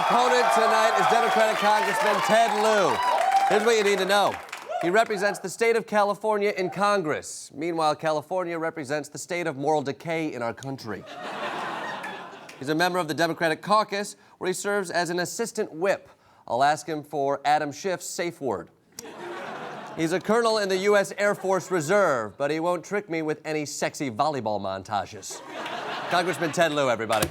opponent tonight is Democratic Congressman Ted Lieu. Here's what you need to know. He represents the state of California in Congress. Meanwhile, California represents the state of moral decay in our country. He's a member of the Democratic caucus, where he serves as an assistant whip. I'll ask him for Adam Schiff's safe word. He's a colonel in the U.S. Air Force Reserve, but he won't trick me with any sexy volleyball montages. Congressman Ted Lieu, everybody.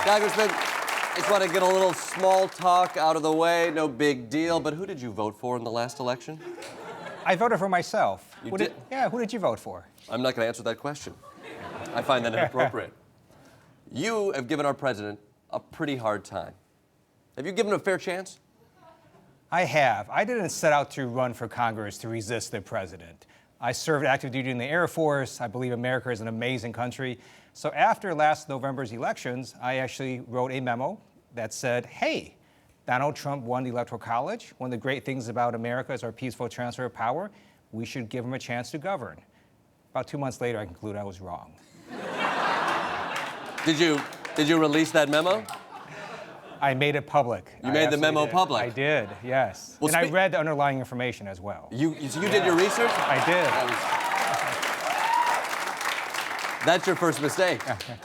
Congressman, just want to get a little small talk out of the way. No big deal, but who did you vote for in the last election? I voted for myself. You did? Who did you vote for? I'm not going to answer that question. I find that inappropriate. You have given our president a pretty hard time. Have you given him a fair chance? I have. I didn't set out to run for Congress to resist the president. I served active duty in the Air Force. I believe America is an amazing country. So after last November's elections, I actually wrote a memo that said, hey, Donald Trump won the Electoral College. One of the great things about America is our peaceful transfer of power. We should give him a chance to govern. About 2 months later, I concluded I was wrong. Did you release that memo? I made it public. You made the memo public? I did, yes. Well, and I read the underlying information as well. You did your research? I did. That's your first mistake.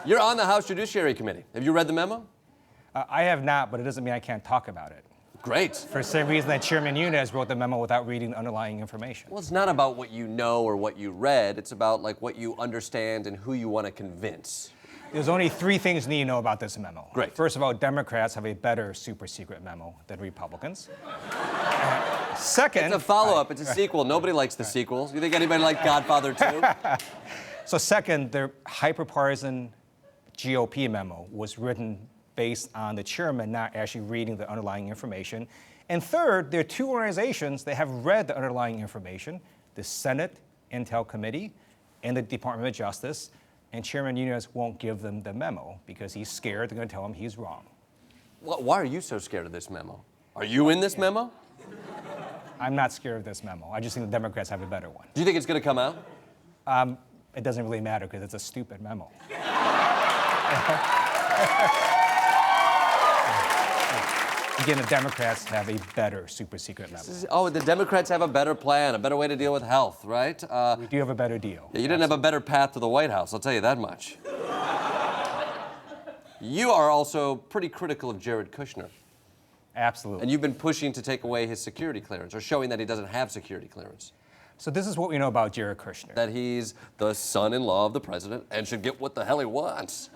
You're on the House Judiciary Committee. Have you read the memo? I have not, but it doesn't mean I can't talk about it. Great. For the same reason that Chairman Nunes wrote the memo without reading the underlying information. Well, it's not about what you know or what you read. It's about what you understand and who you want to convince. There's only 3 things you need to know about this memo. Great. First of all, Democrats have a better super secret memo than Republicans. Second... It's a follow-up. It's a sequel. Nobody likes the sequels. You think anybody liked Godfather 2? So second, their hyper-partisan GOP memo was written based on the chairman not actually reading the underlying information. And third, there are 2 organizations that have read the underlying information, the Senate Intel Committee and the Department of Justice. And Chairman Nunes won't give them the memo because he's scared they're going to tell him he's wrong. Well, why are you so scared of this memo? Are you in this memo? I'm not scared of this memo. I just think the Democrats have a better one. Do you think it's going to come out? It doesn't really matter because it's a stupid memo. Again, the Democrats have a better super secret memo. The Democrats have a better plan, a better way to deal with health, right? We do have a better deal. Yeah, you didn't have a better path to the White House, I'll tell you that much. You are also pretty critical of Jared Kushner. Absolutely. And you've been pushing to take away his security clearance, or showing that he doesn't have security clearance. So this is what we know about Jared Kushner. That he's the son-in-law of the president and should get what the hell he wants.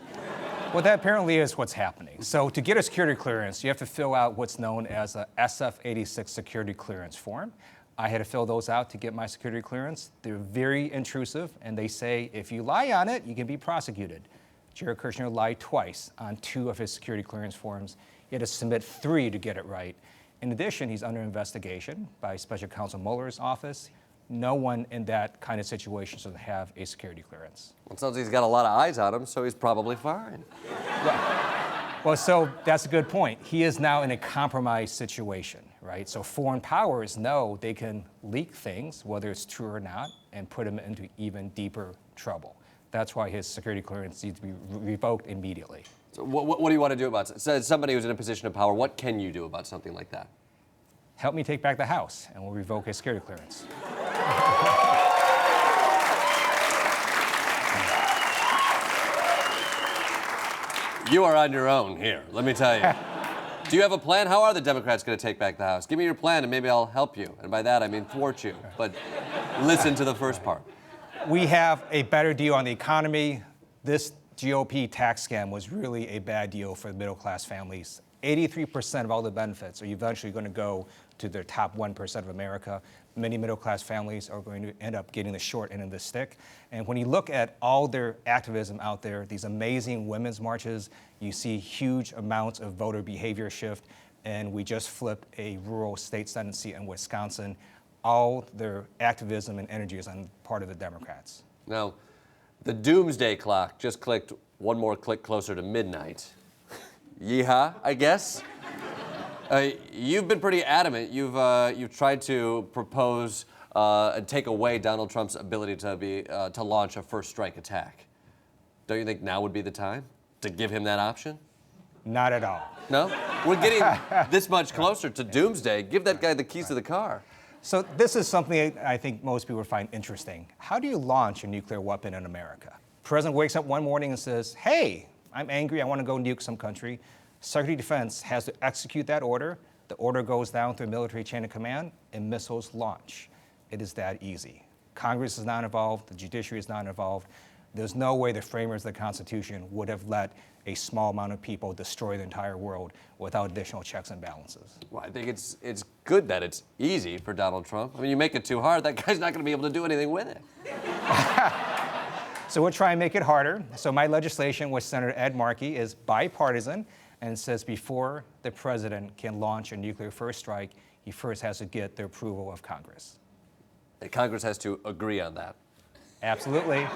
Well, that apparently is what's happening. So to get a security clearance, you have to fill out what's known as a SF-86 security clearance form. I had to fill those out to get my security clearance. They're very intrusive, and they say if you lie on it, you can be prosecuted. Jared Kushner lied twice on 2 of his security clearance forms. He had to submit 3 to get it right. In addition, he's under investigation by Special Counsel Mueller's office. No one in that kind of situation should have a security clearance. Well, it sounds like he's got a lot of eyes on him, so he's probably fine. Well, so that's a good point. He is now in a compromised situation, right? So foreign powers know they can leak things, whether it's true or not, and put him into even deeper trouble. That's why his security clearance needs to be revoked immediately. So what do you want to do about it? So as somebody who's in a position of power, what can you do about something like that? Help me take back the House, and we'll revoke his security clearance. You are on your own here, let me tell you. Do you have a plan? How are the Democrats going to take back the House? Give me your plan and maybe I'll help you. And by that, I mean thwart you. But listen to the first part. We have a better deal on the economy. This GOP tax scam was really a bad deal for the middle-class families. 83% of all the benefits are eventually going to go to the top 1% of America. Many middle-class families are going to end up getting the short end of the stick. And when you look at all their activism out there, these amazing women's marches, you see huge amounts of voter behavior shift. And we just flipped a rural state Senate seat in Wisconsin. All their activism and energy is on part of the Democrats. Now, the doomsday clock just clicked one more click closer to midnight. Yeehaw, I guess. You've been pretty adamant. You've tried to propose and take away Donald Trump's ability to launch a first strike attack. Don't you think now would be the time to give him that option? Not at all. No? We're getting this much closer to doomsday. Give that guy the keys to the car. So this is something I think most people find interesting. How do you launch a nuclear weapon in America? President wakes up one morning and says, hey, I'm angry, I want to go nuke some country. Secretary of Defense has to execute that order. The order goes down through a military chain of command, and missiles launch. It is that easy. Congress is not involved, the judiciary is not involved. There's no way the framers of the Constitution would have let a small amount of people destroy the entire world without additional checks and balances. Well, I think it's good that it's easy for Donald Trump. I mean, you make it too hard, that guy's not going to be able to do anything with it. So we'll try and make it harder. So my legislation with Senator Ed Markey is bipartisan and says before the president can launch a nuclear first strike, he first has to get the approval of Congress. And Congress has to agree on that. Absolutely.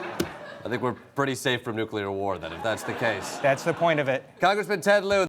I think we're pretty safe from nuclear war then, if that's the case. That's the point of it. Congressman Ted Lieu.